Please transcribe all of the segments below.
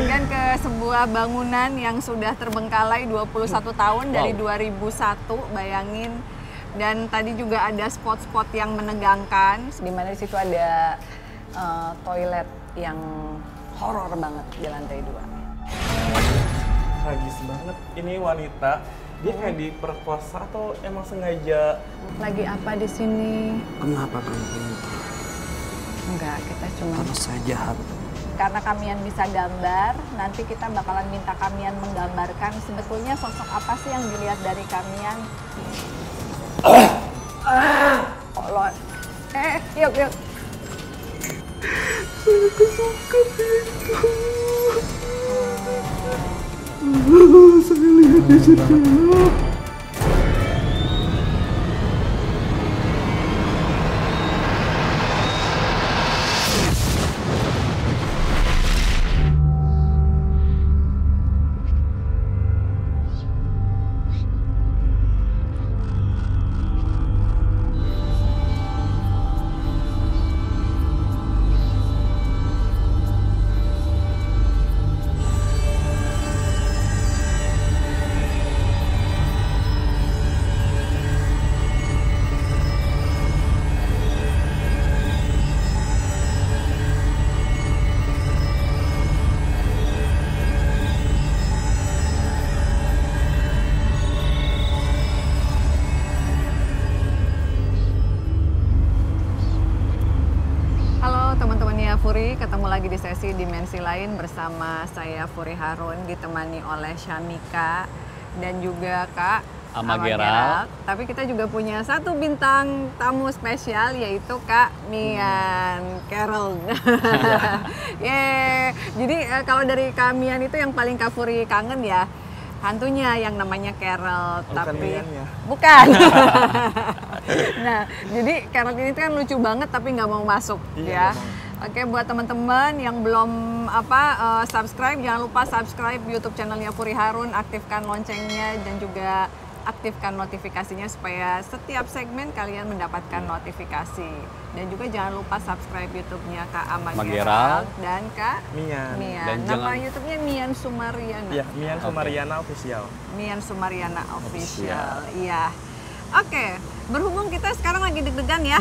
Dengan ke sebuah bangunan yang sudah terbengkalai 21 tahun dari 2001, bayangin. Dan tadi juga ada spot-spot yang menegangkan, di mana di situ ada toilet yang horor banget di lantai 2. Tragis banget. Ini wanita, dia kayak diperkosa atau emang sengaja? Lagi apa di sini? Kenapa kamu minta? Enggak, kita cuma... Karena saya jahat. Karena kalian bisa gambar, nanti kita bakalan minta kalian menggambarkan sebetulnya sosok apa sih yang dilihat dari kalian. Olot. Yuk. Saya kesukaan itu. Saya lihat di jendela. Furi, ketemu lagi di sesi Dimensi Lain bersama saya Furi Harun, ditemani oleh Syamika dan juga Kak Amageral. Tapi kita juga punya satu bintang tamu spesial, yaitu Kak Mian Carol. Jadi kalau dari Kak Mian itu yang paling Kak Furi kangen ya hantunya yang namanya Carol. Bukan tapi Miannya. Bukan. Nah, jadi Carol ini kan lucu banget tapi nggak mau masuk ya. Oke, buat teman-teman yang belum subscribe, jangan lupa subscribe YouTube channelnya Furi Harun, aktifkan loncengnya dan juga aktifkan notifikasinya supaya setiap segmen kalian mendapatkan notifikasi. Dan juga jangan lupa subscribe YouTube-nya Kak Amageral dan Kak Mian. Dan nama YouTube-nya Mian Sumariana. Iya, Mian Sumariana Official. Mian Sumariana Official. Iya. Oke, berhubung kita sekarang lagi deg-degan ya.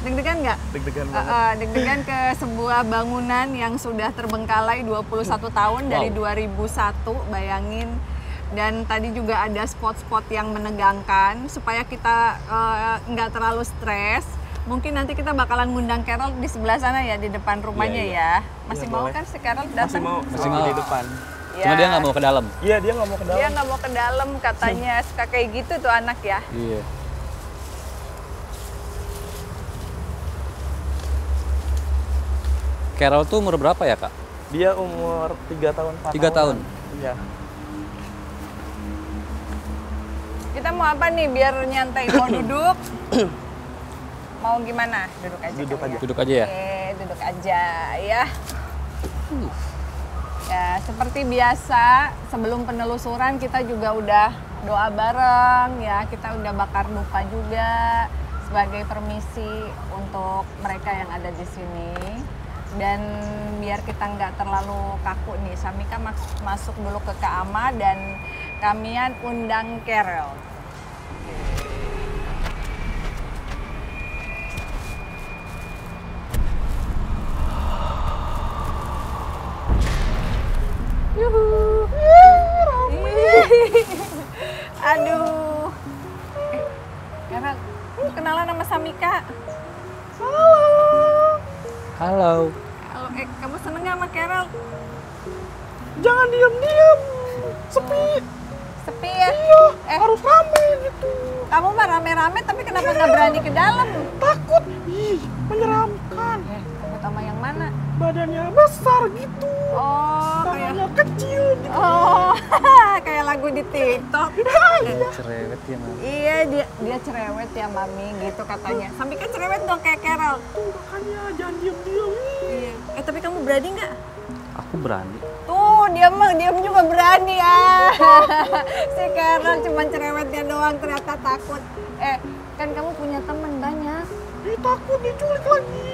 Deg-degan nggak? Deg-degan banget. Deg-degan ke sebuah bangunan yang sudah terbengkalai 21 tahun dari 2001, bayangin. Dan tadi juga ada spot-spot yang menegangkan supaya kita nggak terlalu stres. Mungkin nanti kita bakalan ngundang Carol di sebelah sana ya, di depan rumahnya ya. Masih mau kan si Carol datang? Masih mau di depan. Ya. Cuma dia nggak mau ke dalam. Iya, dia nggak mau ke dalam. Dia nggak mau ke dalam, katanya suka kayak gitu tuh anak ya. Iya. Carol tuh umur berapa ya, Kak? Dia umur 3 tahun, 4 3 tahun. Iya. Kita mau apa nih biar nyantai? Mau duduk? Mau gimana? Duduk aja. Duduk kali aja. ya? Duduk aja ya? Oke, duduk aja ya. Ya, seperti biasa sebelum penelusuran kita juga udah doa bareng ya. Kita udah bakar dupa juga sebagai permisi untuk mereka yang ada di sini. Dan biar kita nggak terlalu kaku nih, Syamika masuk dulu ke Kak Ama dan kalian undang Carol. Yuhu. Aduh. Carol, kenalan sama Syamika. Halo. Halo, kamu seneng gak sama Carol? Jangan diam-diam. Sepi. Sepi ya? Iya, harus rame gitu. Kamu mah rame-rame tapi kenapa nggak berani ke dalam? Takut. Ih, menyeramkan. Takut sama yang mana? Badannya besar gitu. Oh, kayak Tangannya kecil gitu. oh, kayak lagu di TikTok. Cerewet ya, Mami. Iya, dia cerewet ya, Mami, gitu katanya. Sampai kan cerewet dong kayak Carol. Tuh, makanya jangan diam-diam. Iya. Tapi kamu berani nggak? Aku berani. Tuh, diam juga berani ya. Si Carol cuma cerewetnya doang ternyata takut. Kan kamu punya teman banyak. takut diculik lagi.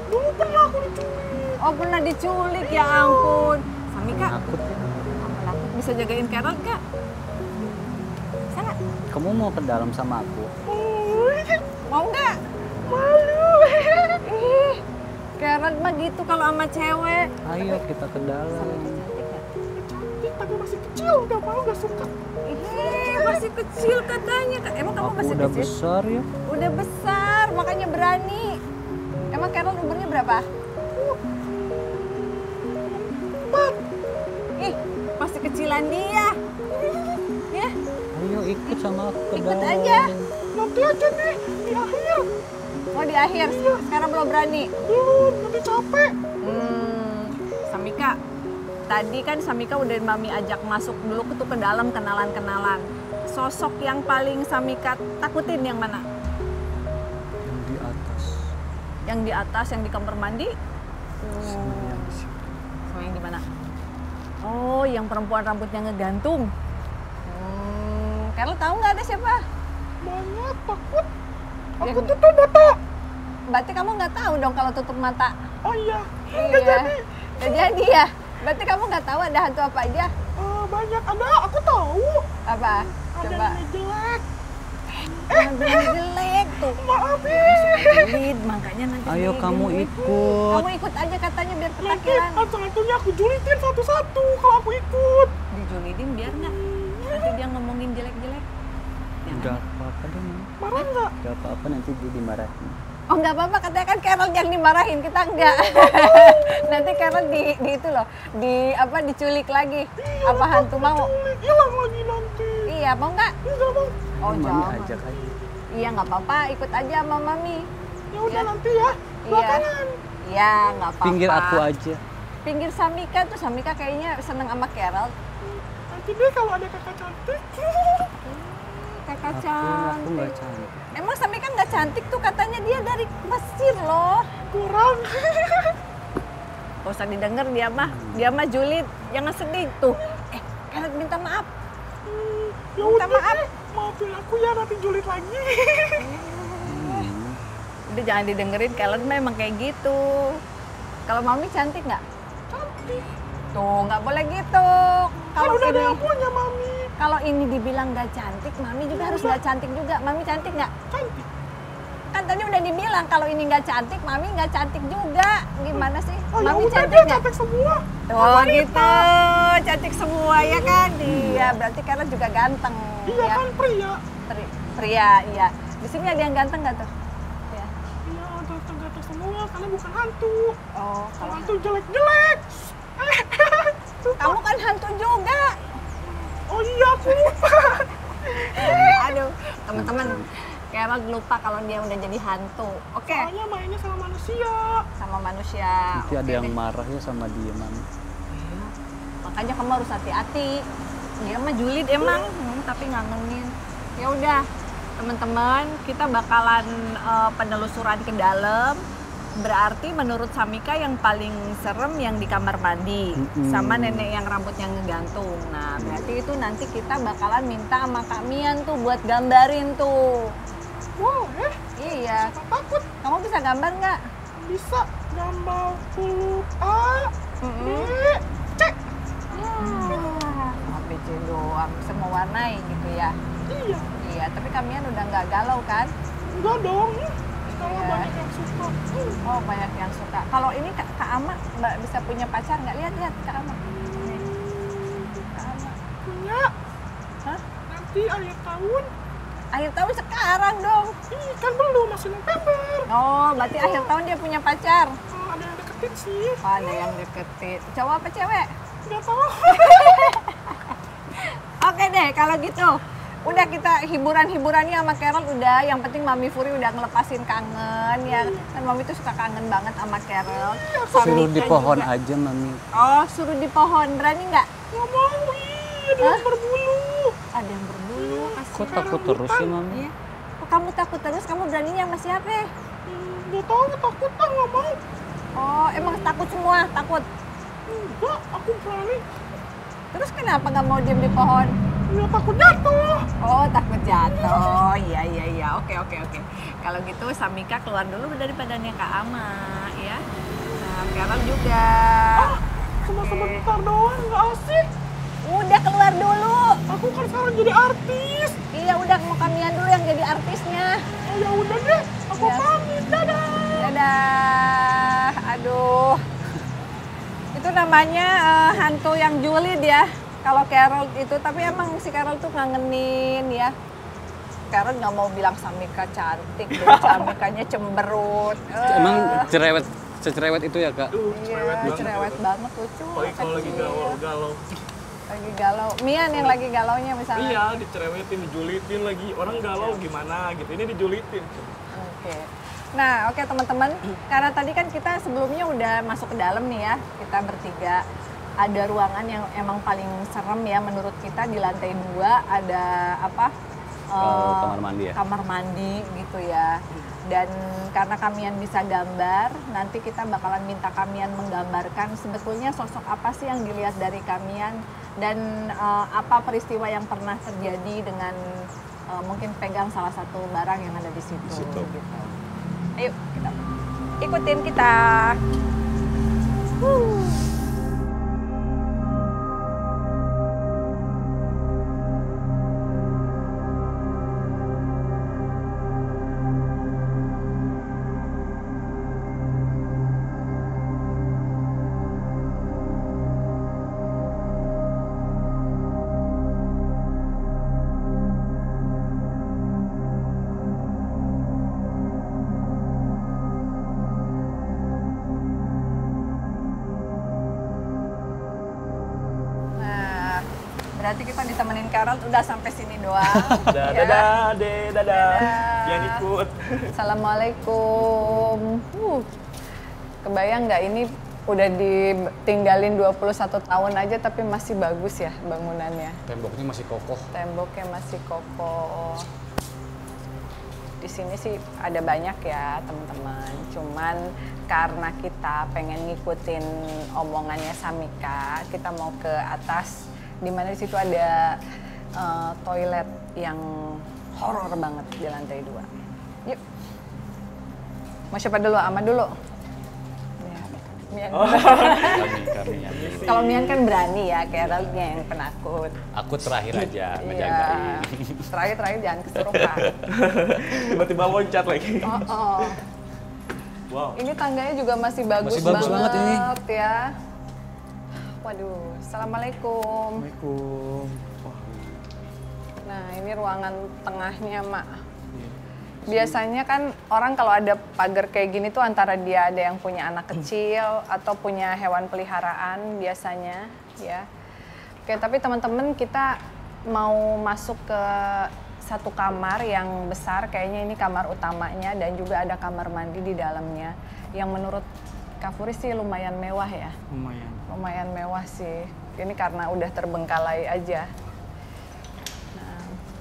Dulu pernah aku diculik. Oh, pernah diculik, ya ampun. Samika, Takut ya. takut bisa jagain Carol nggak? Bisa nggak? Kamu mau ke dalam sama aku? Mau nggak? Malu. Ih, Carol mah gitu kalau sama cewek. Ayo kita ke dalam. Samika cantik nggak? Cantik tapi masih kecil, nggak mau, nggak suka. Ih, masih kecil katanya. Emang kamu Aku masih udah kecil? besar ya. Udah besar, makanya berani. Emang Carol umurnya berapa? Ih, masih kecilan dia. Ya, Ayo ikut sama aku ke Ikut dalam. aja. Nanti aja nih, di akhir. mau di akhir. Sekarang belum berani. Belum, nanti capek. Samika, tadi kan Samika udah Mami ajak masuk dulu ke dalam kenalan-kenalan. Sosok yang paling Samika takutin yang mana? Yang di atas. Yang di atas, yang di kamar mandi? Sama yang di situ. Sama yang di mana? Oh, yang perempuan rambutnya ngegantung. Carol tahu nggak ada siapa? Banyak, takut. Aku Yang- tutup mata. Berarti kamu nggak tahu dong kalau tutup mata. Oh iya, Iya. nggak jadi. Nggak jadi ya? Berarti kamu nggak tahu ada hantu apa aja? Banyak, ada, aku tahu. Apa? Ada Coba. yang jelek. Yang jelek tuh. Maaf Julid, makanya nanti Ayo saya kamu julid. ikut. Kamu ikut aja katanya biar Nanti ketakilan. hantu-hantunya aku julitin satu-satu kalau aku ikut. Dijulidin biar nggak? Nanti dia ngomongin jelek-jelek. Enggak apa-apa deh. Mami. Marah nggak? Enggak apa-apa nanti dia dimarahin. Oh nggak apa-apa, katanya kan Carol yang dimarahin, kita enggak. Nanti Carol di itu loh, di apa diculik lagi. Apa hantu mau? Julik, hilang lagi nanti. Iya, mau nggak? Nggak mau. Oh Mami jangan. ajak aja. Iya nggak apa-apa, ikut aja sama Mami. Ya udah Iya. nanti ya. Belakangan. Iya nggak apa-apa. Pinggir aku aja. Pinggir Samika tuh, Samika kayaknya seneng sama Carol. Nanti deh kalau ada kakak cantik. Kakak Aku cantik. nggak cantik. Emang Samika nggak cantik tuh, katanya dia dari Mesir loh. Kurang. Gak usah didengar dia mah julid, jangan sedih tuh. Carol minta maaf. Ya Minta udah maaf. deh. Maafin aku ya, nanti julit lagi. Udah jangan didengerin, Carol memang kayak gitu. Kalau Mami cantik nggak? Cantik. Tuh, nggak boleh gitu. Kan Kalau udah ada ini, yang punya Mami. kalau ini dibilang nggak cantik, Mami juga harus nggak cantik juga. Mami cantik nggak? Cantik. Kan tadi udah dibilang kalau ini nggak cantik, Mami nggak cantik juga. Gimana sih? Oh ya Mami udah cantik deh, nggak? cantik semua. Oh gitu, cantik semua ya kan? Iya, berarti Carol juga ganteng. Iya ya. kan pria. Pria, iya. Di sini ada yang ganteng nggak tuh? Ya. Iya, ganteng-ganteng semua karena bukan hantu. Oh, Kalau kalau hantu jelek-jelek. kamu kan hantu juga. Oh iya, aku lupa. Aduh, teman-teman, Carol lupa kalau dia udah jadi hantu. Oke, Soalnya mainnya sama manusia. sama manusia. Nanti ada Oke yang deh. marah ya sama dia, Mami. Makanya kamu harus hati-hati. Dia mah julid emang, tapi ngangenin. Ya udah, teman-teman, kita bakalan penelusuran ke dalam. Berarti menurut Samika yang paling serem yang di kamar mandi sama nenek yang rambutnya ngegantung. Nah, berarti itu nanti kita bakalan minta sama Kak Mian tuh buat gambarin tuh. Wow, Iya, takut. kamu bisa gambar nggak? Bisa gambar huruf A, B, C. ABC doang, semua warnai gitu ya. Iya, Iya, tapi Kak Mian udah nggak galau kan? enggak dong. Sekarang Iya. banyak yang suka. Oh, banyak yang suka. Kalau ini Kak Ama Mbak bisa punya pacar nggak? Lihat Kak Ama. Nih. Kak Ama. Punya. Hah? Nanti akhir tahun. Akhir tahun sekarang dong. Ih, kan belum, masih November. Oh, berarti akhir tahun dia punya pacar. Ada yang deketin sih. Oh, ada yang deketin. Cowok apa cewek? Nggak tahu. Oke deh, kalau gitu. Udah kita hiburan-hiburannya sama Carol udah. Yang penting Mami Furi udah ngelepasin kangen ya. Kan Mami tuh suka kangen banget sama Carol. Suruh Samika di pohon juga. aja, Mami. Oh, suruh di pohon. Berani nggak? Nggak mau, ada yang berbulu. Ada yang berbulu. Kok takut terus sih, Mami? Iya. Kok kamu takut terus? Kamu beraninya sama siapa? Nggak tahu, takut ah, nggak mau. Oh, emang takut semua? Takut? Enggak, aku berani. Terus kenapa nggak mau diem di pohon? Ya takut jatuh. Oh, takut jatuh. Iya. Oke. Kalau gitu Samika keluar dulu dari badannya Kak Ama, ya. Nah, Carol juga. Cuma Oke. sebentar doang, nggak asik. Udah keluar dulu. Aku kan sekarang jadi artis. Iya, udah mau kamian dulu yang jadi artisnya. Oh ya udah deh, aku Ya. pamit. Dadah. Dadah. Aduh. Itu namanya hantu yang julid ya. Kalau Carol itu, tapi emang si Carol tuh ngangenin ya. Carol nggak mau bilang Samika cantik, dan Samikanya cemberut. Emang secerewet itu ya, Kak? Iya, cerewet banget, lucu. Apalagi kalau lagi kecil. galau-galau. Lagi galau. Mian yang lagi galaunya misalnya. Iya, dicerewetin, dijulitin lagi. Orang galau gimana gitu, ini dijulitin. Oke. Nah, oke teman-teman, karena tadi kan kita sebelumnya udah masuk ke dalam nih ya, kita bertiga. Ada ruangan yang emang paling serem ya menurut kita di lantai 2 ada apa? Kamar mandi ya? Kamar mandi gitu ya. Dan karena kamian bisa gambar, nanti kita bakalan minta kamian menggambarkan sebetulnya sosok apa sih yang dilihat dari kamian dan apa peristiwa yang pernah terjadi dengan mungkin pegang salah satu barang yang ada di situ. Gitu. Ayo kita ikutin kita. Berarti kita ditemenin Carol udah sampai sini doang. Dadah, dadah. Dadah. Yang ikut. Assalamualaikum. Kebayang nggak ini udah ditinggalin 21 tahun aja tapi masih bagus ya bangunannya. Temboknya masih kokoh. Temboknya masih kokoh. Di sini sih ada banyak ya teman-teman. Cuman karena kita pengen ngikutin omongannya Samika, kita mau ke atas. Di mana di situ ada toilet yang horor banget di lantai 2. Yuk. Mau siapa dulu? Ama dulu. Mian. Kami. Kalau Mian kan berani ya, Carolnya yang penakut. Aku terakhir aja Iya. ngejagain. Terakhir jangan kesurupan. Tiba-tiba loncat lagi. Oh. Wow. Ini tangganya juga masih bagus, Masih bagus banget ini. ya. Waduh, assalamualaikum. Assalamualaikum. Wah, Nah, ini ruangan tengahnya, Mak. Biasanya kan orang kalau ada pagar kayak gini tuh antara dia ada yang punya anak kecil atau punya hewan peliharaan biasanya, ya. Oke, tapi teman-teman kita mau masuk ke satu kamar yang besar, kayaknya ini kamar utamanya dan juga ada kamar mandi di dalamnya. Yang menurut Kak Furi sih lumayan mewah ya. Lumayan mewah sih. Ini karena udah terbengkalai aja.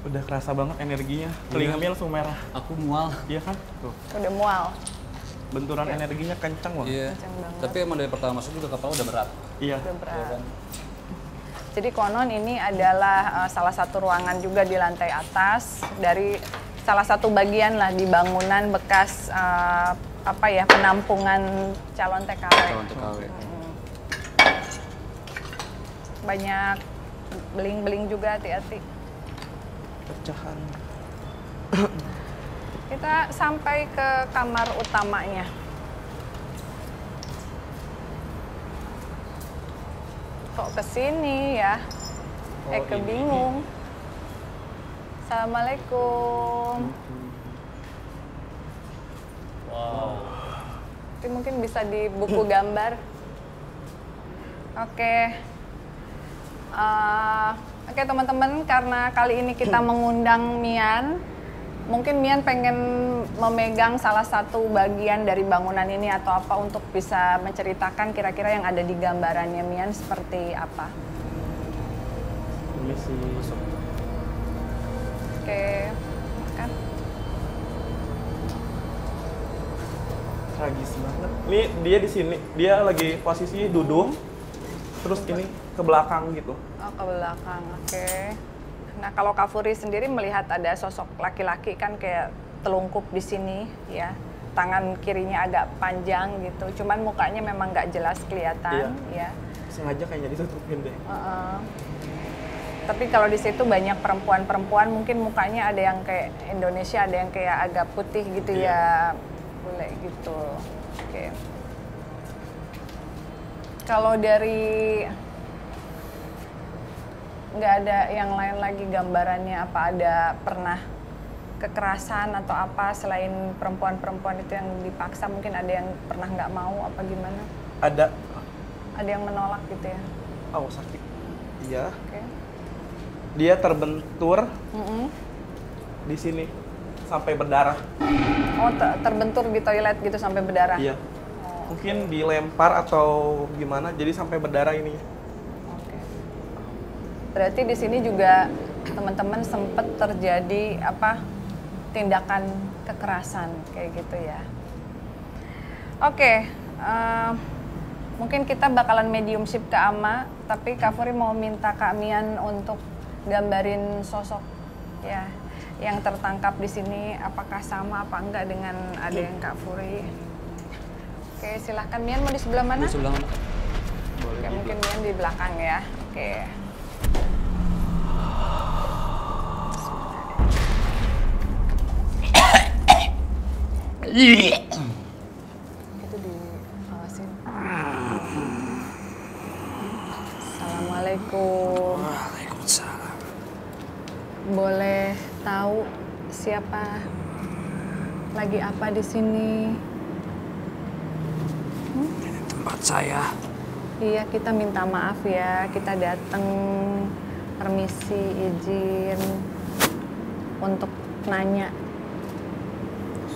udah kerasa banget energinya. Telinga langsung merah. Aku mual. Iya kan? Tuh. Udah mual. Benturan energinya kencang banget. Iya. Kencang banget. Tapi emang dari pertama masuk juga kapal udah berat. Iya. Udah berat. Iya kan? Jadi konon ini adalah salah satu ruangan juga di lantai atas dari salah satu bagian lah di bangunan bekas apa ya, penampungan calon TKW. Calon TKW. Banyak beling-beling juga, hati-hati. Pecahan. Kita sampai ke kamar utamanya. Kok ke sini ya? Bingung. Assalamualaikum. Wow. Tapi mungkin bisa di buku gambar. Oke. Oke teman-teman, karena kali ini kita mengundang Mian, mungkin Mian pengen memegang salah satu bagian dari bangunan ini atau apa untuk bisa menceritakan kira-kira yang ada di gambarannya Mian seperti apa. Ini sih. Oke, makan. Tragis banget. Ini dia di sini, dia lagi posisi duduk, terus ini ke belakang gitu. Oh, ke belakang, oke. Nah, kalau Kak Furi sendiri melihat ada sosok laki-laki kan kayak telungkup di sini ya, tangan kirinya agak panjang gitu, cuman mukanya memang nggak jelas kelihatan ya. Sengaja kayaknya ditutupin deh. Tapi kalau di situ banyak perempuan-perempuan, mungkin mukanya ada yang kayak Indonesia, ada yang kayak agak putih gitu ya, boleh gitu. Oke. Kalau dari nggak ada yang lain lagi gambarannya, apa ada pernah kekerasan atau apa selain perempuan-perempuan itu yang dipaksa, mungkin ada yang pernah nggak mau apa gimana? Ada. Ada yang menolak gitu ya? Oh, sakit. Iya. Oke. Dia terbentur di sini sampai berdarah. Oh, terbentur di toilet gitu sampai berdarah? Iya. Mungkin dilempar atau gimana, jadi sampai berdarah ini. Oke. Berarti di sini juga teman-teman sempat terjadi apa tindakan kekerasan kayak gitu ya? Oke. Mungkin kita bakalan mediumship ke Ama, tapi Kak Furi mau minta Kak Mian untuk gambarin sosok ya yang tertangkap di sini, apakah sama apa enggak dengan ada yang Kak Furi. Oke, silahkan Mian, mau di sebelah mana? Di sebelah mana? Oke, mungkin Mian di belakang ya. Oke. Itu diawasin. Assalamualaikum. Waalaikumsalam. Boleh tahu siapa lagi apa di sini? Ini tempat saya. Iya, kita minta maaf ya. Kita datang permisi izin untuk nanya.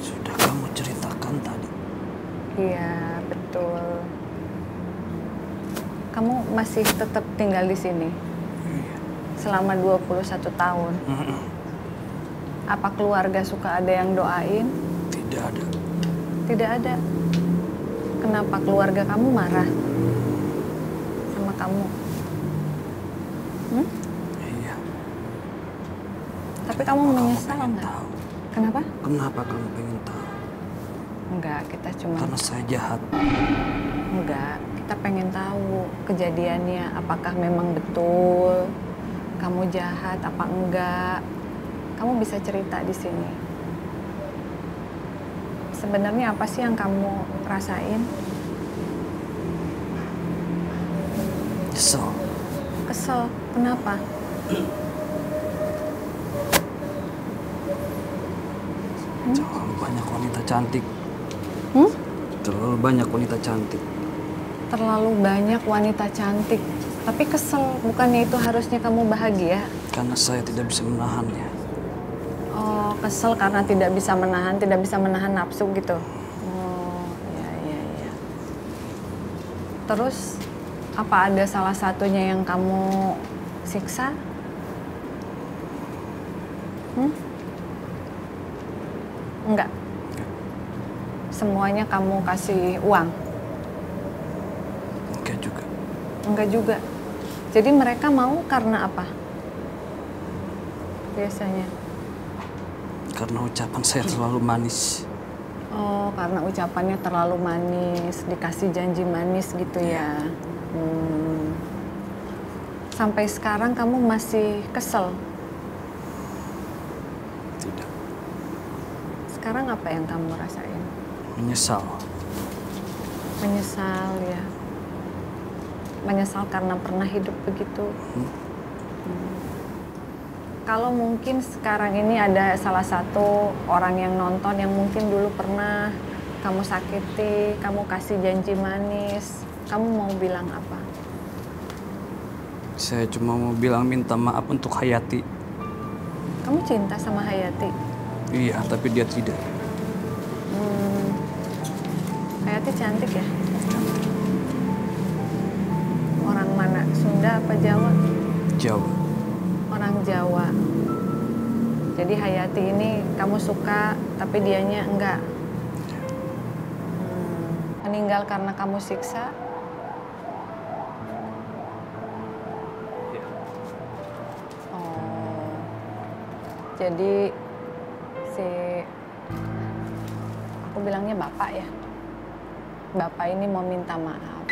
Sudah kamu ceritakan tadi. Iya, betul. Kamu masih tetap tinggal di sini? Iya. Selama 21 tahun. Apa keluarga suka ada yang doain? Tidak ada. Tidak ada. Kenapa keluarga kamu marah sama kamu? Iya. Tapi kamu menyesal pengen nggak? tahu. Kenapa? Kenapa kamu pengen tahu? Enggak, kita cuma... Karena saya jahat. Enggak, kita pengen tahu kejadiannya. Apakah memang betul kamu jahat apa enggak? Kamu bisa cerita di sini. Sebenarnya apa sih yang kamu rasain? Kesel. Kesel. Kenapa? Terlalu banyak wanita cantik. Hmm? Terlalu banyak wanita cantik. Terlalu banyak wanita cantik. Tapi kesel, bukannya itu harusnya kamu bahagia? Karena saya tidak bisa menahannya. Oh, kesel karena tidak bisa menahan nafsu gitu. Oh, iya, iya, iya. Terus, apa ada salah satunya yang kamu siksa? Enggak. Semuanya kamu kasih uang? Enggak juga. Enggak juga. Jadi mereka mau karena apa? Biasanya. Karena ucapan saya terlalu manis. Oh, karena ucapannya terlalu manis, dikasih janji manis gitu ya. Sampai sekarang kamu masih kesel? Tidak. Sekarang apa yang kamu rasain? Menyesal. Menyesal ya. Menyesal karena pernah hidup begitu. Kalau mungkin sekarang ini ada salah satu orang yang nonton yang mungkin dulu pernah kamu sakiti, kamu kasih janji manis, kamu mau bilang apa? Saya cuma mau bilang minta maaf untuk Hayati. Kamu cinta sama Hayati? Iya, tapi dia tidak. Hayati cantik ya? Orang mana? Sunda apa Jawa? Jawa. Orang Jawa. Jadi Hayati ini kamu suka, tapi dianya enggak. Meninggal karena kamu siksa? Oh. Jadi aku bilangnya bapak ya. Bapak ini mau minta maaf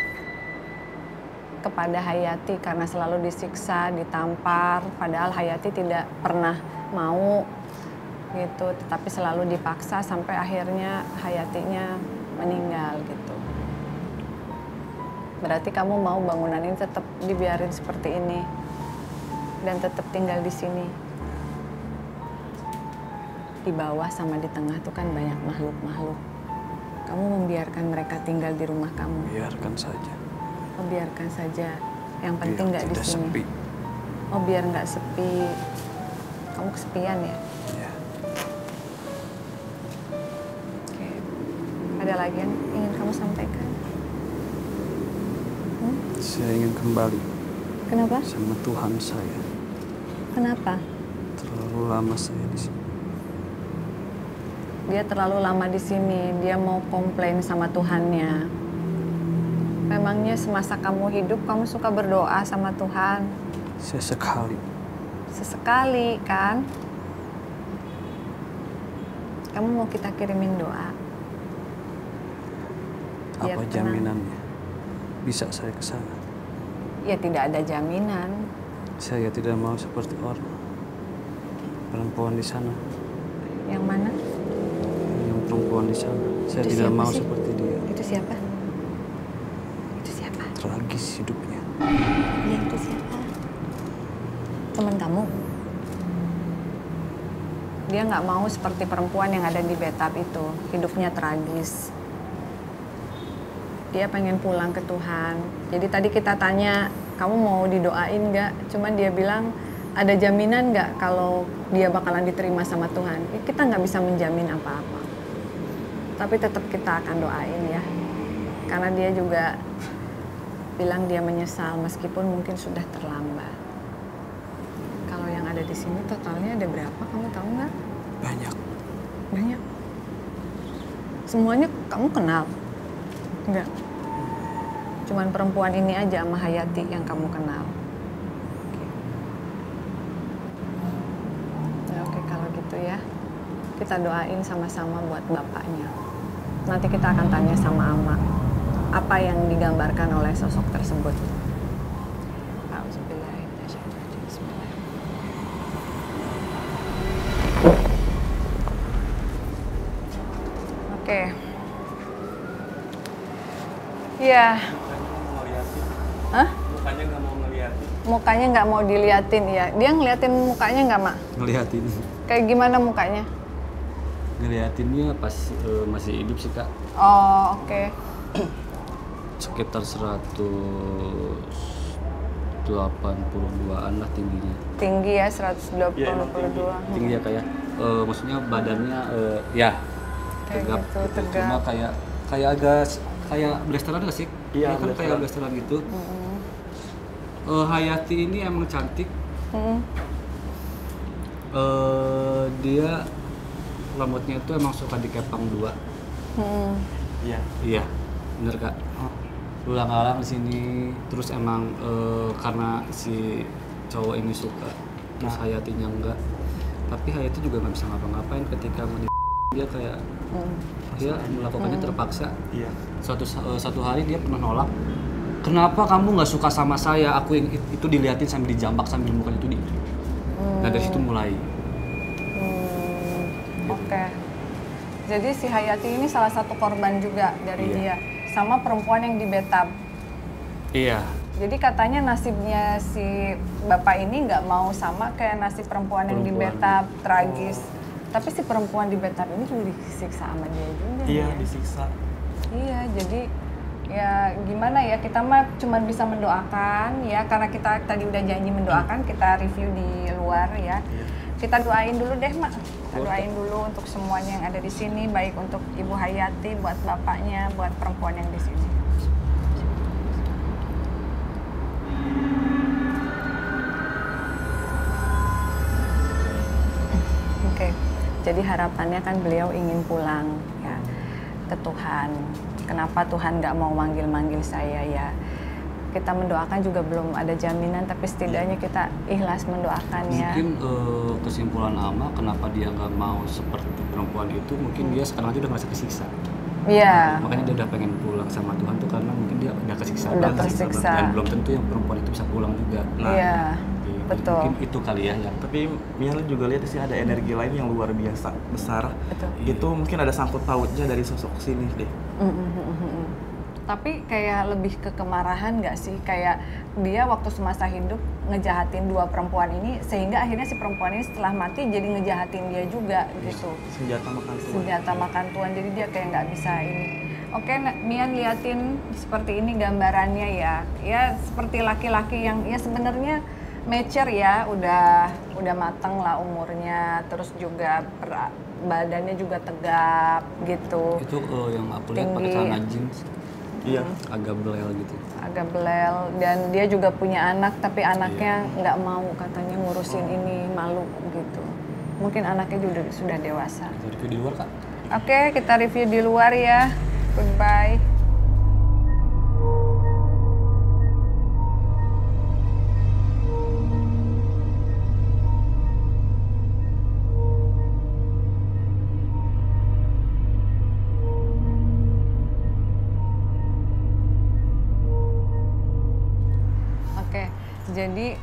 kepada Hayati karena selalu disiksa, ditampar, padahal Hayati tidak pernah mau gitu, tetapi selalu dipaksa sampai akhirnya Hayatinya meninggal gitu. Berarti kamu mau bangunan ini tetap dibiarin seperti ini dan tetap tinggal di sini. Di bawah sama di tengah tuh kan banyak makhluk-makhluk. Kamu membiarkan mereka tinggal di rumah kamu. Biarkan saja. Oh, biarkan saja. Yang penting nggak di sini. Sepi. Oh, biar nggak sepi. Kamu kesepian ya? Ya. Oke. Ada lagi yang ingin kamu sampaikan? Saya ingin kembali Kenapa? sama Tuhan saya. Kenapa? Terlalu lama saya di sini. Dia terlalu lama di sini. Dia mau komplain sama Tuhannya. Memangnya semasa kamu hidup kamu suka berdoa sama Tuhan? Sesekali. Sesekali kan? Kamu mau kita kirimin doa? Biar Apa tenang. jaminannya? Bisa saya ke sana? Ya tidak ada jaminan. Saya tidak mau seperti orang. Perempuan di sana. Yang mana? Yang perempuan di sana. Saya Itu tidak siapa mau sih? seperti dia. Itu siapa? Itu siapa? Tragis hidupnya. Ya itu siapa? Teman kamu? Dia nggak mau seperti perempuan yang ada di bathtub itu. Hidupnya tragis. Dia pengen pulang ke Tuhan. Jadi tadi kita tanya, kamu mau didoain nggak? Cuman dia bilang, ada jaminan nggak kalau dia bakalan diterima sama Tuhan? Ya, kita nggak bisa menjamin apa-apa. Tapi tetap kita akan doain ya. Karena dia juga bilang dia menyesal meskipun mungkin sudah terlambat. Kalau yang ada di sini totalnya ada berapa? Kamu tahu nggak? Banyak. Banyak. Semuanya kamu kenal? Enggak. Cuman perempuan ini aja sama Hayati yang kamu kenal. Oke, kalau gitu ya. Kita doain sama-sama buat bapaknya. Nanti kita akan tanya sama Ama apa yang digambarkan oleh sosok tersebut. Auzubillahiminasyaitonirrajim. Bismillahirrahmanirrahim. Oke. Iya. Mukanya mau ngeliatin. Hah? Mukanya nggak mau ngeliatin. Mukanya nggak mau diliatin ya. Dia ngeliatin mukanya nggak, Mak? Ngeliatin. Kayak gimana mukanya? Ngeliatinnya pas masih hidup sih, Kak. Oh, oke. Sekitar 182-an lah tingginya. Tinggi ya, 122. Iya, emang tinggi. Tinggi ya, Kak ya. Maksudnya badannya ya Kayak tegap. gitu, gitu. tegap. Cuma kayak agak kayak blasteran nggak sih? Iya, Dia kan kayak blasteran gitu. Hayati ini emang cantik. Dia rambutnya itu emang suka dikepang dua. Iya. Iya, bener Kak. Ulang-ulang di sini, terus emang karena si cowok ini suka, terus Hayatinya enggak. Tapi Hayati juga nggak bisa ngapa-ngapain ketika mau dia kayak dia melakukannya terpaksa. Iya. Satu hari dia pernah nolak. Kenapa kamu nggak suka sama saya? Aku yang itu diliatin sambil dijambak sambil mukanya itu di. Nah dari situ mulai. Oke. Jadi si Hayati ini salah satu korban juga dari Iya. dia. Sama perempuan yang di bathtub. Iya. Jadi katanya nasibnya si bapak ini nggak mau sama kayak nasib perempuan yang di Perempuan. bathtub, tragis. Tapi si perempuan di bathtub ini juga disiksa sama dia juga. Iya, ya. disiksa. Iya, jadi ya gimana ya, kita mah cuma bisa mendoakan ya, karena kita tadi udah janji mendoakan, kita review di luar ya. Kita doain dulu deh, Mak. Kita doain dulu untuk semuanya yang ada di sini, baik untuk Ibu Hayati, buat bapaknya, buat perempuan yang di sini. Oke. Jadi harapannya kan beliau ingin pulang ya ke Tuhan. Kenapa Tuhan nggak mau manggil-manggil saya ya? kita mendoakan juga belum ada jaminan, tapi setidaknya kita ikhlas mendoakannya. Mungkin kesimpulan Ama kenapa dia nggak mau seperti perempuan itu, mungkin dia sekarang aja udah merasa kesiksa. Iya. Makanya dia udah pengen pulang sama Tuhan tuh karena mungkin dia udah kesiksa Udah banget, tersiksa. dan belum tentu yang perempuan itu bisa pulang juga. Iya, Jadi betul. mungkin itu kali ya yang Tapi Mian juga lihat di sini ada energi lain yang luar biasa besar. Betul. Itu mungkin ada sangkut pautnya dari sosok sini deh. Tapi kayak lebih ke kemarahan nggak sih? Kayak dia waktu semasa hidup ngejahatin dua perempuan ini, sehingga akhirnya si perempuan ini setelah mati jadi ngejahatin dia juga gitu. Senjata makan tuan. Senjata makan tuan, jadi dia kayak nggak bisa ini. Oke, Mian liatin seperti ini gambarannya ya. Ya seperti laki-laki yang ya sebenarnya mature ya, udah mateng lah umurnya, terus juga badannya juga tegap gitu. itu yang aku lihat pakai Tinggi. celana jeans Iya. agak belel gitu. Agak belel, dan dia juga punya anak, tapi anaknya nggak mau katanya ngurusin ini, malu gitu. Mungkin anaknya juga sudah dewasa. Kita review di luar Kak. Oke, kita review di luar ya. Goodbye. Oke, jadi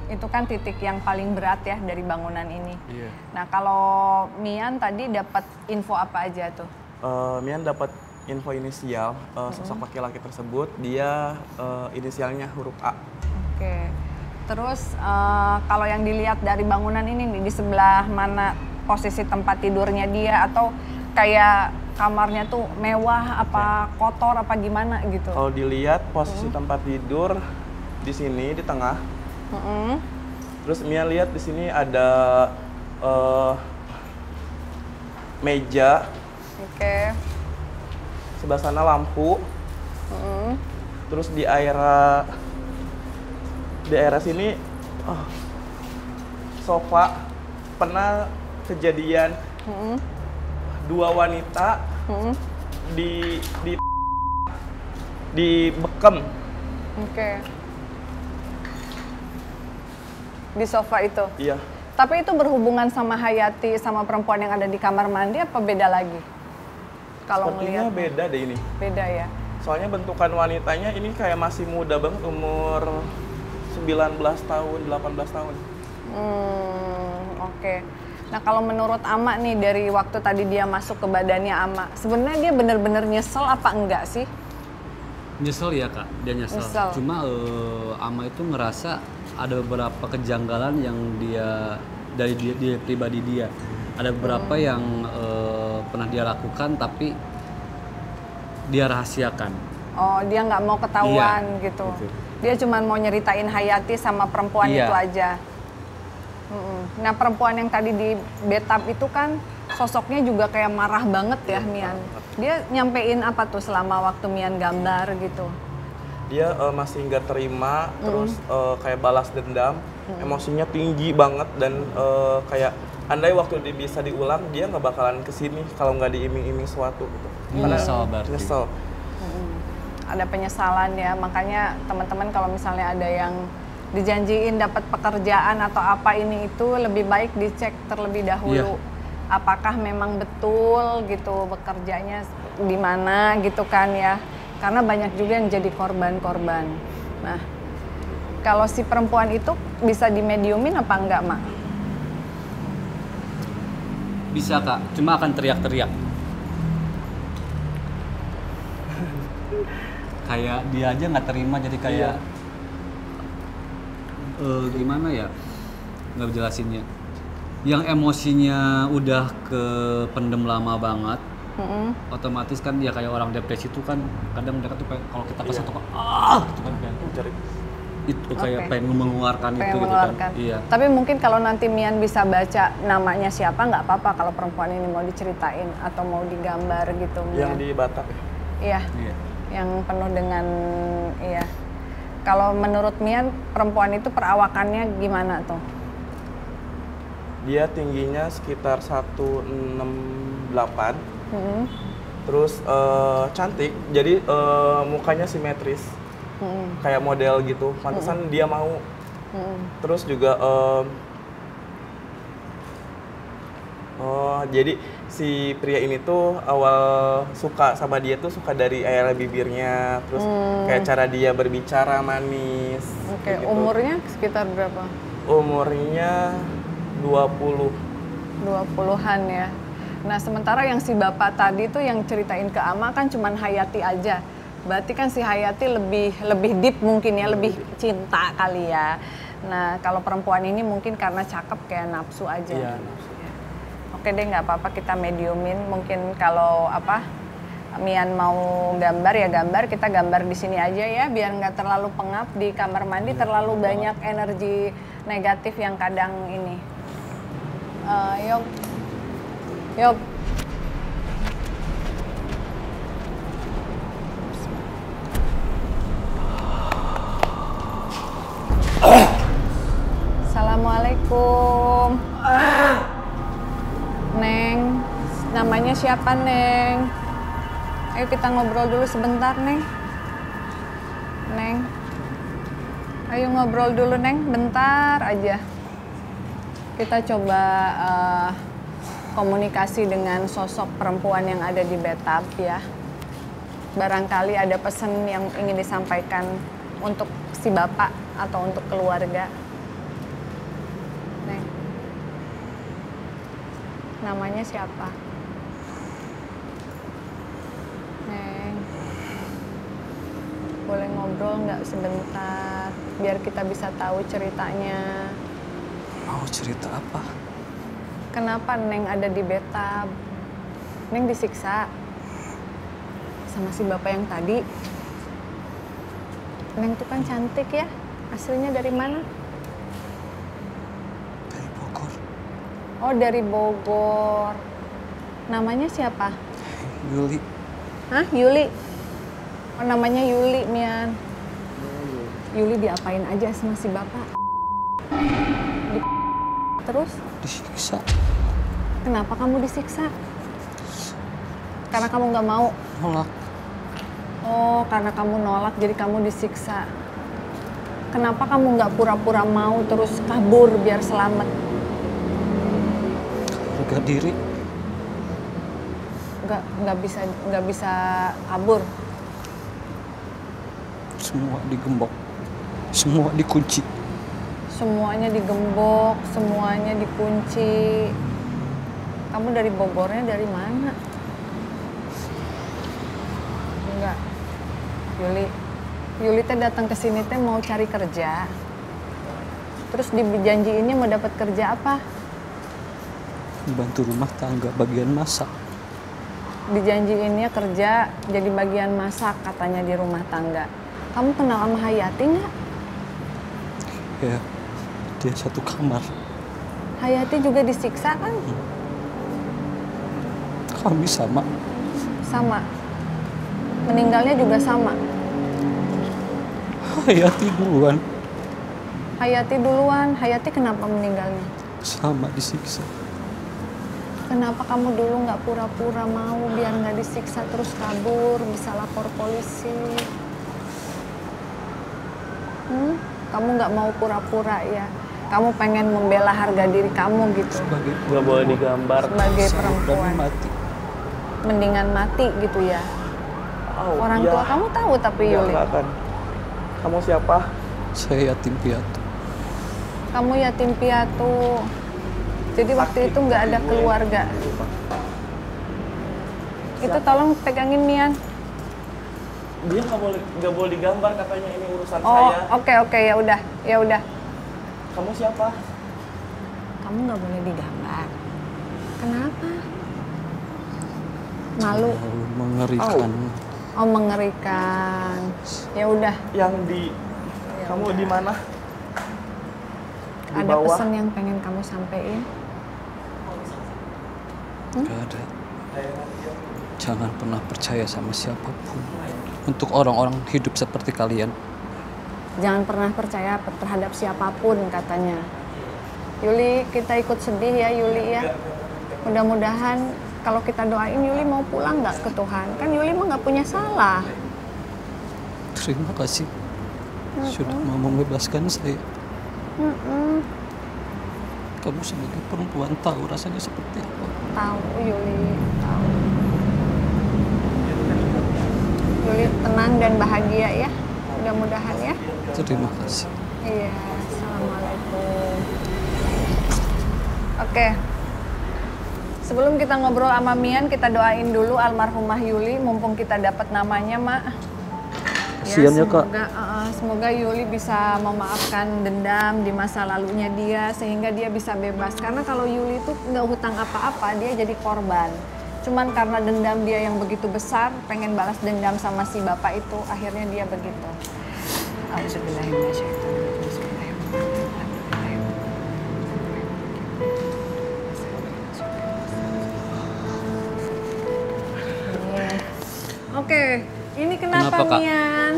itu kan titik yang paling berat ya dari bangunan ini. Iya. Nah, kalau Mian tadi dapat info apa aja tuh? Mian dapat info inisial sosok laki-laki tersebut, dia inisialnya huruf A. Oke. Terus kalau yang dilihat dari bangunan ini nih, di sebelah mana posisi tempat tidurnya dia, atau kayak kamarnya tuh mewah apa kotor apa gimana gitu? Kalau dilihat posisi tempat tidur di sini di tengah. Terus Mian lihat di sini ada meja. Oke. Sebelah sana lampu. Terus di area sini sofa. Pernah kejadian dua wanita di bekem. Oke. Di sofa itu. Iya. Tapi itu berhubungan sama Hayati sama perempuan yang ada di kamar mandi apa beda lagi? Kalau Sepertinya ngelihat beda deh ini. beda ya. Soalnya bentukan wanitanya ini kayak masih muda banget, umur 19 tahun, 18 tahun. Oke. Nah, kalau menurut Ama nih dari waktu tadi dia masuk ke badannya Ama, sebenarnya dia bener-bener nyesel apa enggak sih? Nyesel ya Kak, dia nyesel. Nyesel. Cuma Ama itu ngerasa ada beberapa kejanggalan yang dia dari dia pribadi dia. Ada beberapa yang pernah dia lakukan tapi dia rahasiakan. Oh, dia nggak mau ketahuan Iya, gitu. gitu. Dia cuma mau nyeritain Hayati sama perempuan Iya. itu aja. Nah, perempuan yang tadi di bathtub itu kan sosoknya juga kayak marah banget ya, Mian. Dia nyampein apa tuh selama waktu Mian gambar gitu? Dia masih nggak terima, terus kayak balas dendam, emosinya tinggi banget, dan kayak andai waktu bisa diulang, dia nggak bakalan kesini kalau nggak diiming-iming suatu gitu. Nyesel berarti. Nyesel. Ada penyesalan ya, makanya teman-teman kalau misalnya ada yang dijanjiin dapat pekerjaan atau apa ini itu, lebih baik dicek terlebih dahulu. Apakah memang betul gitu bekerjanya di mana gitu kan ya. Karena banyak juga yang jadi korban-korban. Nah, kalau si perempuan itu bisa dimediumin apa enggak, Mak? Bisa Kak, cuma akan teriak-teriak. Kayak dia aja nggak terima, jadi kayak gimana ya, nggak jelasinnya. Yang emosinya udah kependem lama banget, otomatis kan dia kayak orang depresi itu kan kadang mereka tuh kayak kalau kita kesel tuh gitu kan kayak Cari. itu kayak Oke. pengen mengeluarkan Pengen itu gitu mengeluarkan. kan. Iya. Tapi mungkin kalau nanti Mian bisa baca namanya siapa, nggak apa-apa kalau perempuan ini mau diceritain atau mau digambar gitu, Yang Mian. di Batak. Iya, Iya. yang penuh dengan iya. Kalau menurut Mian, perempuan itu perawakannya gimana tuh? Dia tingginya sekitar 168, terus cantik, jadi mukanya simetris. kayak model gitu. Pantesan dia mau. Terus juga jadi si pria ini tuh awal suka sama dia tuh suka dari air bibirnya, terus kayak cara dia berbicara manis. Oke, gitu. umurnya sekitar berapa? Umurnya 20-an ya. Nah, sementara yang si bapak tadi tuh yang ceritain ke Ama kan cuman Hayati aja. Berarti kan si Hayati lebih deep mungkin ya, lebih cinta kali ya. Nah, kalau perempuan ini mungkin karena cakep kayak nafsu aja. Iya. Oke deh, nggak apa-apa kita mediumin. Mungkin kalau Mian mau gambar ya gambar, kita gambar di sini aja ya, biar nggak terlalu pengap di kamar mandi, terlalu banyak energi negatif yang kadang ini. Yuk. Assalamualaikum. Neng, namanya siapa Neng? Ayo kita ngobrol dulu sebentar Neng. Neng, ayo ngobrol dulu Neng, bentar aja. Kita coba komunikasi dengan sosok perempuan yang ada di bathtub ya. Barangkali ada pesan yang ingin disampaikan untuk si bapak atau untuk keluarga. Neng, namanya siapa? Neng, boleh ngobrol nggak sebentar biar kita bisa tahu ceritanya. Mau cerita apa? Kenapa Neng ada di bathtub? Neng disiksa sama si bapak yang tadi. Neng tuh kan cantik ya. Aslinya dari mana? Dari Bogor. Oh, dari Bogor. Namanya siapa? Yuli. Hah, Yuli? Oh, namanya Yuli, Mian. Yuli diapain aja sama si bapak? Terus? Disiksa. Kenapa kamu disiksa? Karena kamu nggak mau? Nolak. Oh, karena kamu nolak jadi kamu disiksa. Kenapa kamu nggak pura-pura mau terus kabur biar selamat? Harga diri. Nggak bisa kabur. Semua digembok. Semua dikunci. Semuanya digembok, semuanya dikunci. Kamu dari Bogornya dari mana? Enggak. Yuli teh datang ke sini teh mau cari kerja. Terus dijanjiinnya mau dapat kerja apa? Bantu rumah tangga bagian masak. Dijanjiinnya kerja jadi bagian masak katanya di rumah tangga. Kamu kenal sama Hayati nggak? Ya, dia satu kamar. Hayati juga disiksa kan? Kami sama. Sama. Meninggalnya juga sama. Hayati duluan. Hayati duluan. Hayati kenapa meninggalnya? Sama disiksa. Kenapa kamu dulu nggak pura-pura mau biar nggak disiksa terus kabur, bisa lapor polisi? Kamu nggak mau pura-pura ya? Kamu pengen membela harga diri kamu gitu? Sebagai Nggak boleh digambar. Sebagai saya perempuan. berani mati. Mendingan mati gitu ya? Orang iya. tua kamu tahu tapi Nggak, Yuli? nggak akan. Kamu siapa? Saya yatim piatu. Kamu yatim piatu. Jadi waktu itu nggak ada keluarga. Itu tolong pegangin Mian. Dia nggak boleh digambar katanya, ini urusan Oh, saya. oke, ya udah. Kamu siapa? Kamu nggak boleh digambar. Kenapa? Malu. Terlalu mengerikan. Oh, mengerikan. Ya udah. Yang di Ya kamu udah. di mana? Di Ada bawah. pesan yang pengen kamu sampaikan? Gak ada. Jangan pernah percaya sama siapapun. Untuk orang-orang hidup seperti kalian. Jangan pernah percaya terhadap siapapun katanya. Yuli, kita ikut sedih ya Yuli ya. Mudah-mudahan kalau kita doain Yuli mau pulang nggak ke Tuhan. Kan Yuli mah nggak punya salah. Terima kasih. sudah mau membebaskan saya. Kamu sebagai perempuan tahu rasanya seperti apa. Tahu Yuli, tahu. Yuli tenang dan bahagia ya, mudah-mudahan ya. Terima kasih. Iya, assalamualaikum. Oke. Sebelum kita ngobrol sama Mian, kita doain dulu almarhumah Yuli, mumpung kita dapat namanya, Mak. Kasian ya, Kak. Semoga Yuli bisa memaafkan dendam di masa lalunya dia, sehingga dia bisa bebas. Karena kalau Yuli itu nggak hutang apa-apa, dia jadi korban. Cuman karena dendam dia yang begitu besar, pengen balas dendam sama si bapak itu, akhirnya dia begitu. Oke, ini kenapa Kenapa, Kak? Mian?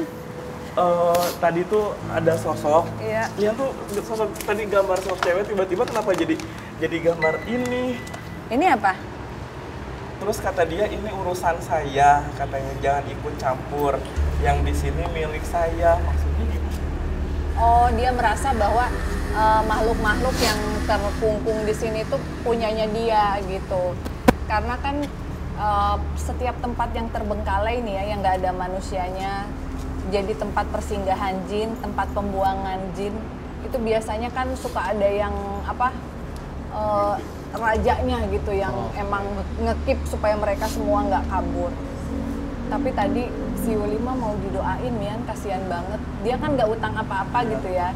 Tadi tuh ada sosok. Iya. Lihat tuh sosok tadi gambar sosok cewek tiba-tiba kenapa jadi gambar ini. Ini apa? Terus kata dia ini urusan saya, katanya jangan ikut campur. Yang di sini milik saya. Maksudnya gitu. Oh, dia merasa bahwa makhluk-makhluk yang terkungkung di sini tuh punyanya dia gitu. Karena kan setiap tempat yang terbengkalai nih ya, yang nggak ada manusianya, jadi tempat persinggahan jin, tempat pembuangan jin, itu biasanya kan suka ada yang rajanya gitu, yang emang ngekip supaya mereka semua nggak kabur. Tapi tadi si Yuli mah mau didoain, Mian, kasihan banget. Dia kan nggak utang apa-apa gitu ya.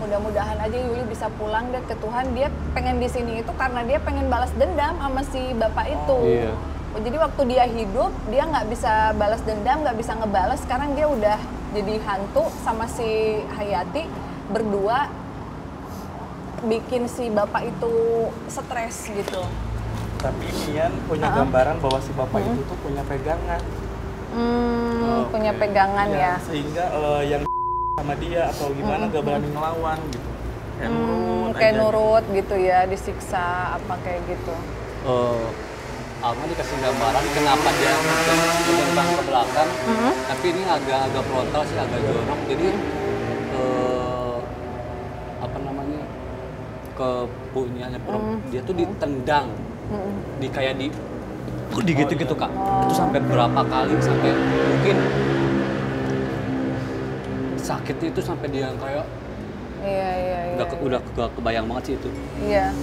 Mudah-mudahan aja Yuli bisa pulang deh ke Tuhan. Dia pengen di sini itu karena dia pengen balas dendam sama si bapak itu. Iya. Jadi waktu dia hidup, dia nggak bisa balas dendam, nggak bisa ngebales. Sekarang dia udah jadi hantu sama si Hayati, berdua bikin si bapak itu stres gitu. Tapi Mian punya gambaran bahwa si bapak itu tuh punya pegangan. Punya pegangan ya. Sehingga yang sama dia atau gimana gak berani ngelawan gitu. Kayak nurut Kayak aja nurut gitu ya, disiksa apa kayak gitu. Alma dikasih gambaran kenapa dia terbang ke belakang, tapi ini agak frontal sih, agak jorok. Jadi ke punyanya dia tuh ditendang, kayak gitu Kak. Itu sampai berapa kali, sampai mungkin sakitnya itu sampai dia kayak Iya. udah kebayang banget sih itu. Iya.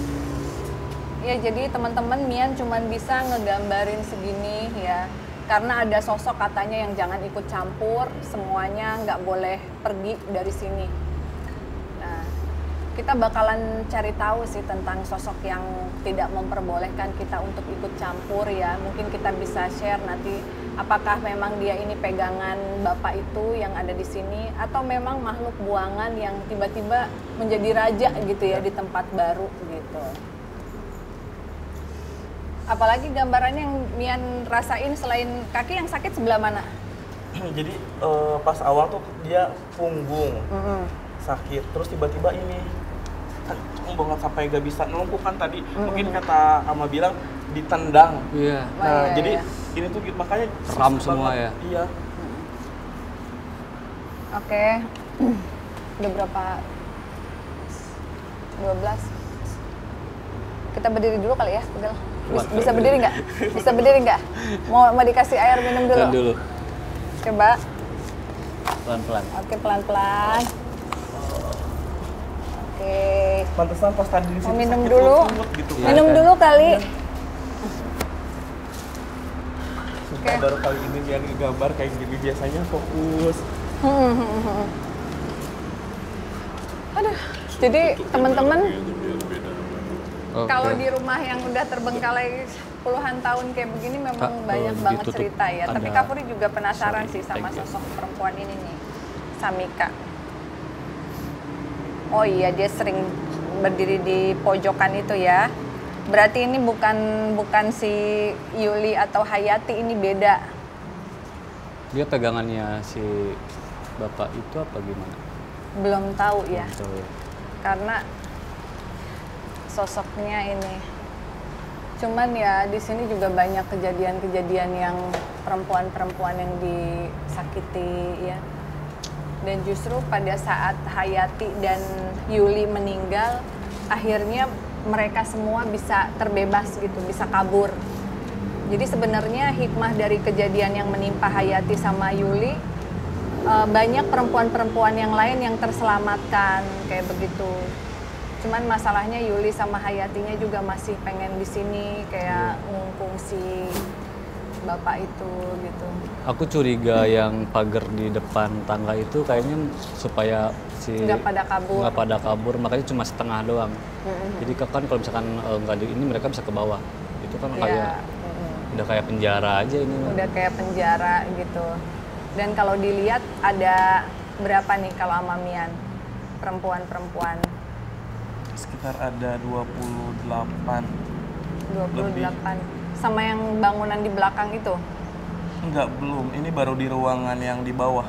Ya, jadi teman-teman, Mian cuman bisa ngegambarin segini ya. Karena ada sosok katanya yang jangan ikut campur, semuanya nggak boleh pergi dari sini. Nah, kita bakalan cari tahu sih tentang sosok yang tidak memperbolehkan kita untuk ikut campur ya. Mungkin kita bisa share nanti apakah memang dia ini pegangan bapak itu yang ada di sini, atau memang makhluk buangan yang tiba-tiba menjadi raja gitu ya di tempat baru gitu. Apalagi gambarannya yang Mian rasain selain kaki, yang sakit sebelah mana? Jadi pas awal tuh dia punggung sakit, terus tiba-tiba ini kenceng banget sampai gak bisa ngelungkup kan tadi. Mungkin kata Ama bilang ditendang. Iya. Nah, jadi iya. ini tuh makanya Kram susah semua banget. ya? Iya. Oke. Udah berapa? 12. Kita berdiri dulu kali ya, Pegel. Bisa berdiri nggak? Bisa berdiri nggak? Mau dikasih air minum dulu? Dulu. Coba. Pelan-pelan. Oke, pelan-pelan. Oke. Pantesan pas tadi di Mau situ minum sakit dulu? lutut gitu kan. Minum dulu kali. Sumpah baru kali ini dia gambar kayak gini, biasanya fokus. Aduh. Jadi teman-teman, Oke. kalau di rumah yang udah terbengkalai puluhan tahun kayak begini memang Kak, banyak banget ditutup cerita ya. Tapi ada- Kak Puri juga penasaran sih sama thank you. sosok perempuan ini nih, Samika. Oh iya, dia sering berdiri di pojokan itu ya. Berarti ini bukan si Yuli atau Hayati, ini beda. Dia pegangannya si bapak itu apa gimana? Belum tahu ya. Belum tahu ya. Karena sosoknya ini. Cuman ya di sini juga banyak kejadian-kejadian yang perempuan-perempuan yang disakiti ya. Dan justru pada saat Hayati dan Yuli meninggal, akhirnya mereka semua bisa terbebas gitu, bisa kabur. Jadi sebenarnya hikmah dari kejadian yang menimpa Hayati sama Yuli, banyak perempuan-perempuan yang lain yang terselamatkan kayak begitu. Cuman masalahnya Yuli sama Hayatinya juga masih pengen di sini kayak ngungkung si bapak itu gitu. Aku curiga yang pagar di depan tangga itu kayaknya supaya si Nggak pada kabur. makanya cuma setengah doang. Jadi kan kalau misalkan nggak di ini mereka bisa ke bawah. Itu kan kayak udah kayak penjara aja ini. Udah kayak penjara gitu. Dan kalau dilihat ada berapa nih kalau Amamian perempuan-perempuan? Sekitar ada 28. 28. Sama yang bangunan di belakang itu? Enggak, belum. Ini baru di ruangan yang di bawah.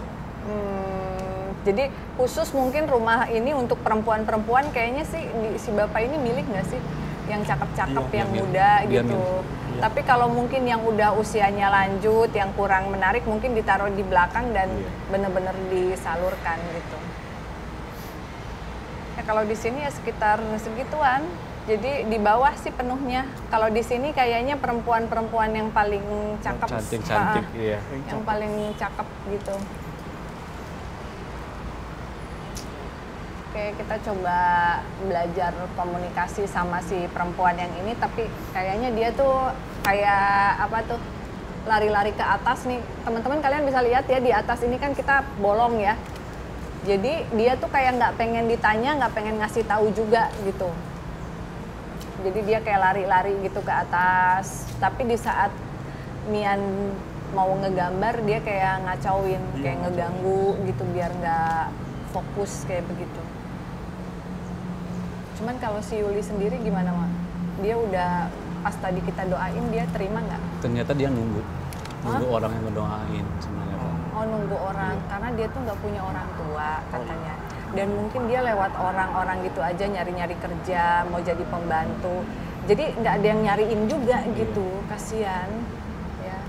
Jadi khusus mungkin rumah ini untuk perempuan-perempuan kayaknya sih si bapak ini milik nggak sih? Yang cakep-cakep, yang muda gitu. Tapi kalau mungkin yang udah usianya lanjut, yang kurang menarik mungkin ditaruh di belakang dan bener-bener disalurkan gitu. Ya kalau di sini ya sekitar segituan. Jadi di bawah sih penuhnya. Kalau di sini kayaknya perempuan-perempuan yang paling cakep, Cantik-cantik, iya. yang paling cakep gitu. Oke, kita coba belajar komunikasi sama si perempuan yang ini, tapi kayaknya dia tuh kayak apa tuh, lari-lari ke atas nih. Teman-teman kalian bisa lihat ya, di atas ini kan kita bolong ya. Jadi dia tuh kayak nggak pengen ditanya, nggak pengen ngasih tahu juga gitu. Jadi dia kayak lari-lari gitu ke atas. Tapi di saat Mian mau ngegambar, dia kayak ngacauin, kayak ngeganggu gitu biar nggak fokus kayak begitu. Cuman kalau si Yuli sendiri gimana, Mak? Dia udah pas tadi kita doain, dia terima nggak? Ternyata dia nunggu orang yang ngedoain sebenarnya. Oh, nunggu orang, karena dia tuh nggak punya orang tua katanya. Dan mungkin dia lewat orang-orang gitu aja nyari-nyari kerja, mau jadi pembantu. Jadi nggak ada yang nyariin juga gitu, kasihan. Ya.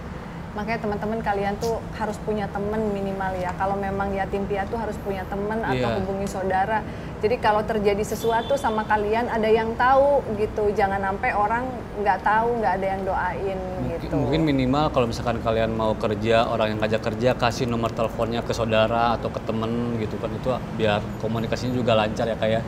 Makanya teman-teman kalian tuh harus punya teman minimal ya. Kalau memang yatim piatu harus punya teman atau hubungi saudara. Jadi kalau terjadi sesuatu sama kalian ada yang tahu gitu. Jangan sampai orang nggak tahu, nggak ada yang doain gitu. Mungkin minimal kalau misalkan kalian mau kerja, orang yang ngajak kerja kasih nomor teleponnya ke saudara atau ke temen gitu kan, itu biar komunikasinya juga lancar ya kayak.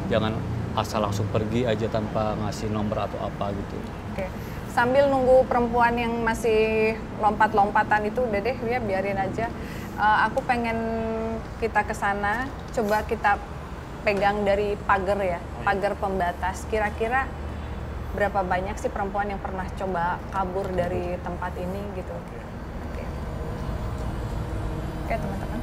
Jangan asal langsung pergi aja tanpa ngasih nomor atau apa gitu. Oke. Sambil nunggu perempuan yang masih lompat-lompatan itu udah deh ya, biarin aja. Aku pengen kita ke sana, coba kita pegang dari pagar ya, pagar pembatas. Kira-kira berapa banyak sih perempuan yang pernah coba kabur dari tempat ini gitu. Oke, teman-teman.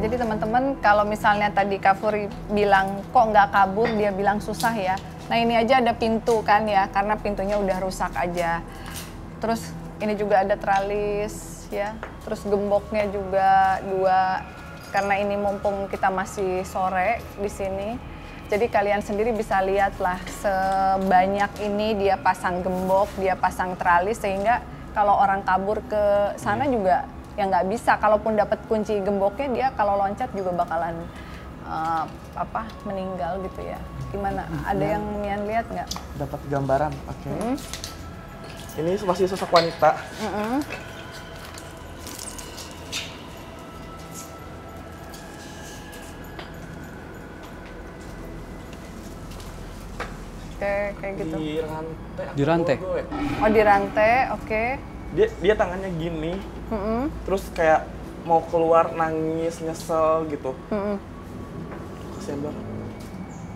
Jadi teman-teman, kalau misalnya tadi Kak Furi bilang kok nggak kabur, dia bilang susah ya. Nah ini aja ada pintu kan ya, karena pintunya udah rusak aja. Terus ini juga ada tralis ya, terus gemboknya juga 2. Karena ini mumpung kita masih sore di sini, jadi kalian sendiri bisa lihat lah sebanyak ini dia pasang gembok, dia pasang tralis, sehingga kalau orang kabur ke sana juga ya nggak bisa. Kalaupun dapat kunci gemboknya, dia kalau loncat juga bakalan meninggal gitu ya. Gimana? Ada yang Mian lihat nggak? Dapat gambaran, oke. Ini masih sosok wanita. Oke, kayak gitu. Di rantai? Oh, di rantai, oke. Dia tangannya gini, terus kayak mau keluar, nangis, nyesel gitu. Kasian banget.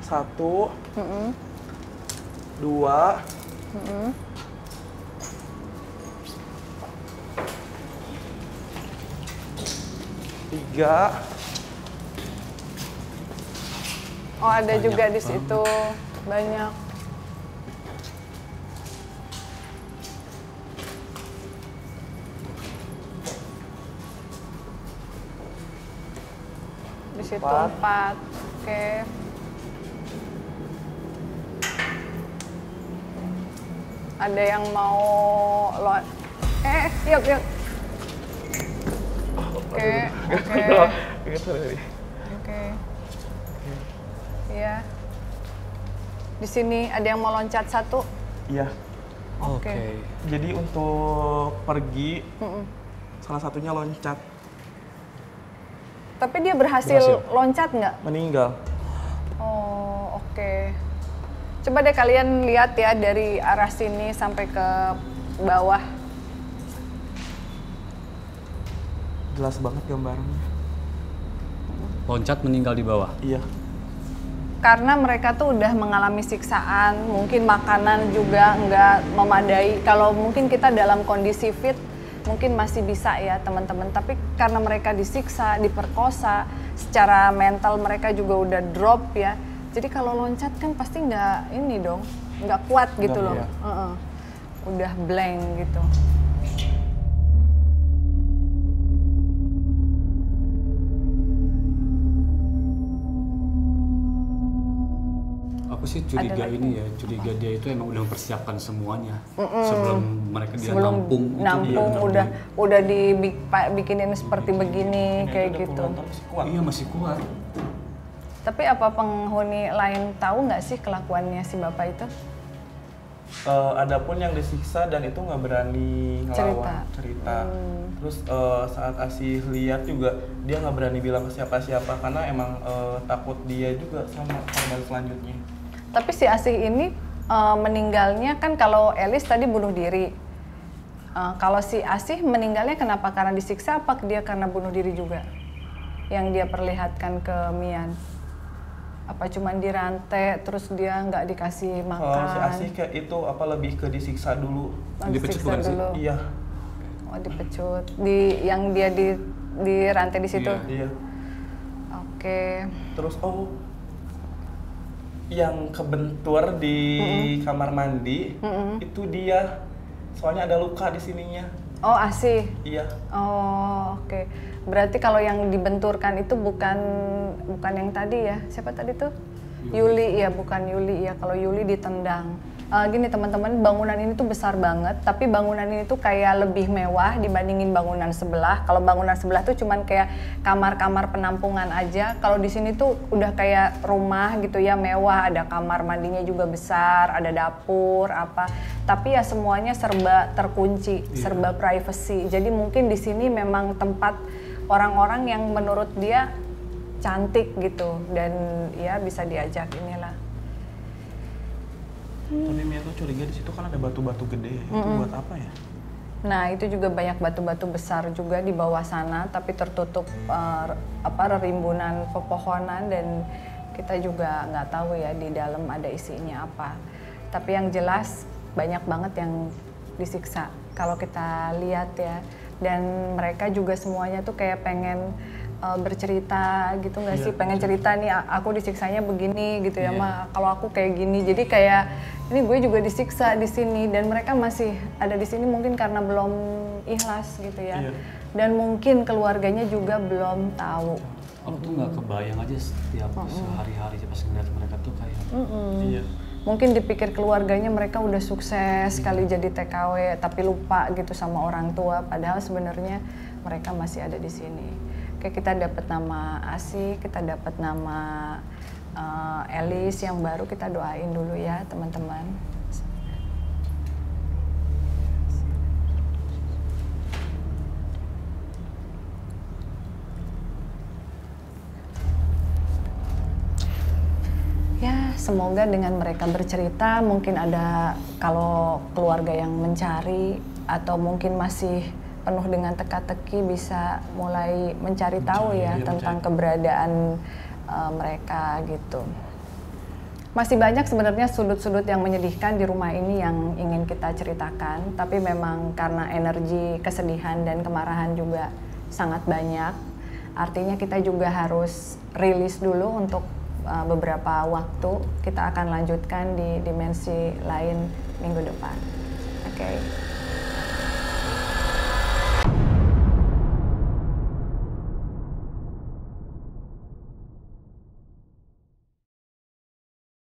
1, 2, 3. Oh, ada juga di situ. Banyak. Di situ 4. Oke. Ada yang mau yuk. Oke. Iya. Di sini ada yang mau loncat 1. Iya. Oke. Jadi untuk pergi, salah satunya loncat. Tapi dia berhasil loncat nggak? Meninggal. Oh, oke. Coba deh kalian lihat ya dari arah sini sampai ke bawah. Jelas banget gambarannya. Loncat meninggal di bawah. Iya. Karena mereka tuh udah mengalami siksaan, mungkin makanan juga nggak memadai. Kalau mungkin kita dalam kondisi fit, mungkin masih bisa ya teman-teman. Tapi karena mereka disiksa, diperkosa, secara mental mereka juga udah drop ya. Jadi kalau loncat kan pasti nggak ini dong, nggak kuat gitu loh. Iya. Udah blank gitu. Aku sih curiga curiga dia itu emang udah mempersiapkan semuanya sebelum mereka nampung. Udah dibikinin seperti begini kayak gitu. Iya masih kuat. Tapi apa penghuni lain tahu nggak sih kelakuannya si bapak itu? Adapun yang disiksa dan itu nggak berani ngelawan cerita. Terus saat Asih lihat juga dia nggak berani bilang ke siapa-siapa karena emang takut dia juga sama korban selanjutnya. Tapi si Asih ini meninggalnya kan kalau Elis tadi bunuh diri. Kalau si Asih meninggalnya kenapa? Karena disiksa apa dia karena bunuh diri juga? Yang dia perlihatkan ke Mian. Apa cuman dirantai terus dia nggak dikasih makan? Kalau si Asih kayak itu lebih ke disiksa dulu. Dipecut bukan sih? Iya. Oh dipecut. Yang dia dirantai di situ? Iya. Oke. Terus yang kebentur di kamar mandi itu dia. Soalnya ada luka di sininya. Oh Asih? Iya. Oh oke. Berarti kalau yang dibenturkan itu bukan yang tadi ya? Siapa tadi tuh? Yuli ya, bukan Yuli ya. Kalau Yuli ditendang. Gini teman-teman, bangunan ini tuh besar banget, tapi bangunan ini tuh kayak lebih mewah dibandingin bangunan sebelah. Kalau bangunan sebelah tuh cuman kayak kamar-kamar penampungan aja. Kalau di sini tuh udah kayak rumah gitu ya, mewah. Ada kamar mandinya juga besar, ada dapur apa. Tapi ya semuanya serba terkunci, serba privacy. Jadi mungkin di sini memang tempat orang-orang yang menurut dia cantik gitu dan ya bisa diajak inilah. Tapi Mia tuh curiga di situ kan ada batu-batu gede. Itu buat apa ya? Nah itu juga banyak batu-batu besar juga di bawah sana, tapi tertutup rerimbunan pepohonan dan kita juga nggak tahu ya di dalam ada isinya apa. Tapi yang jelas banyak banget yang disiksa kalau kita lihat ya. Dan mereka juga semuanya tuh kayak pengen bercerita gitu nggak sih, pengen cerita nih aku disiksanya begini gitu ya mah, kalau aku kayak gini, jadi kayak ini gue juga disiksa di sini dan mereka masih ada di sini mungkin karena belum ikhlas gitu ya, dan mungkin keluarganya juga belum tahu. Aku tuh nggak kebayang aja setiap sehari-hari pas ngeliat mereka tuh kayak mungkin dipikir keluarganya mereka udah sukses sekali jadi TKW tapi lupa gitu sama orang tua, padahal sebenarnya mereka masih ada di sini. Kayak kita dapat nama Asih, kita dapat nama Elis yang baru, kita doain dulu ya teman-teman. Ya, semoga dengan mereka bercerita mungkin ada kalau keluarga yang mencari atau mungkin masih penuh dengan teka-teki bisa mulai mencari tahu ya tentang keberadaan mereka gitu. Masih banyak sebenarnya sudut-sudut yang menyedihkan di rumah ini yang ingin kita ceritakan, tapi memang karena energi kesedihan dan kemarahan juga sangat banyak. Artinya kita juga harus rilis dulu untuk beberapa waktu. Kita akan lanjutkan di dimensi lain minggu depan. Oke.